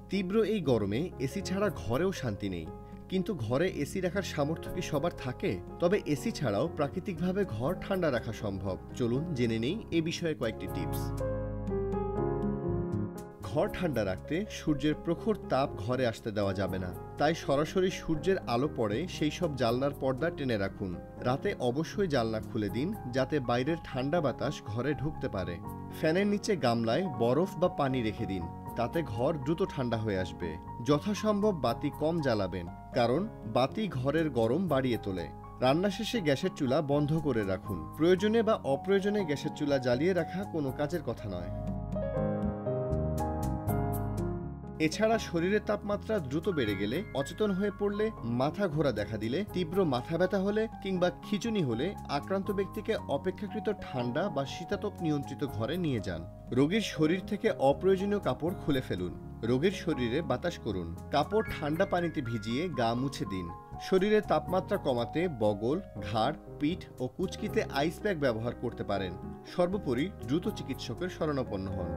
তীব্র এই গরমে এসি ছাড়া ঘরেও শান্তি নেই। কিন্তু ঘরে এসি রাখার সামর্থ্য কি সবার থাকে? তবে এসি ছাড়াও প্রাকৃতিকভাবে ঘর ঠান্ডা রাখা সম্ভব। চলুন জেনে নেই এ বিষয়ে কয়েকটি টিপস। ঘর ঠান্ডা রাখতে সূর্যের প্রখর তাপ ঘরে আসতে দেওয়া যাবে না। তাই সরাসরি সূর্যের আলো পড়ে সেই সব জানলার পর্দা টেনে রাখুন। রাতে অবশ্যই জানলা খুলে দিন, যাতে বাইরের ঠান্ডা বাতাস ঘরে ঢুকতে পারে। ফ্যানের নিচে গামলায় বরফ বা পানি রেখে দিন, তাতে ঘর দ্রুত ঠান্ডা হয়ে আসবে। যথাসম্ভব বাতি কম জ্বালাবেন, কারণ বাতি ঘরের গরম বাড়িয়ে তোলে। রান্না শেষে গ্যাসের চুলা বন্ধ করে রাখুন। প্রয়োজনে বা অপ্রয়োজনে গ্যাসের চুলা জ্বালিয়ে রাখা কোনো কাজের কথা নয়। এছাড়া শরীরের তাপমাত্রা দ্রুত বেড়ে গেলে, অচেতন হয়ে পড়লে, মাথা ঘোরা দেখা দিলে, তীব্র মাথা ব্যথা হলে কিংবা খিঁচুনি হলে আক্রান্ত ব্যক্তিকে অপেক্ষাকৃত ঠান্ডা বা শীতাতপ নিয়ন্ত্রিত ঘরে নিয়ে যান। রোগীর শরীর থেকে অপ্রয়োজনীয় কাপড় খুলে ফেলুন। রোগীর শরীরে বাতাস করুন। কাপড় ঠান্ডা পানিতে ভিজিয়ে গা মুছে দিন। শরীরের তাপমাত্রা কমাতে বগল, ঘাড়, পিঠ ও কুঁচকিতে আইস প্যাক ব্যবহার করতে পারেন। সর্বোপরি দ্রুত চিকিৎসকের শরণাপন্ন হন।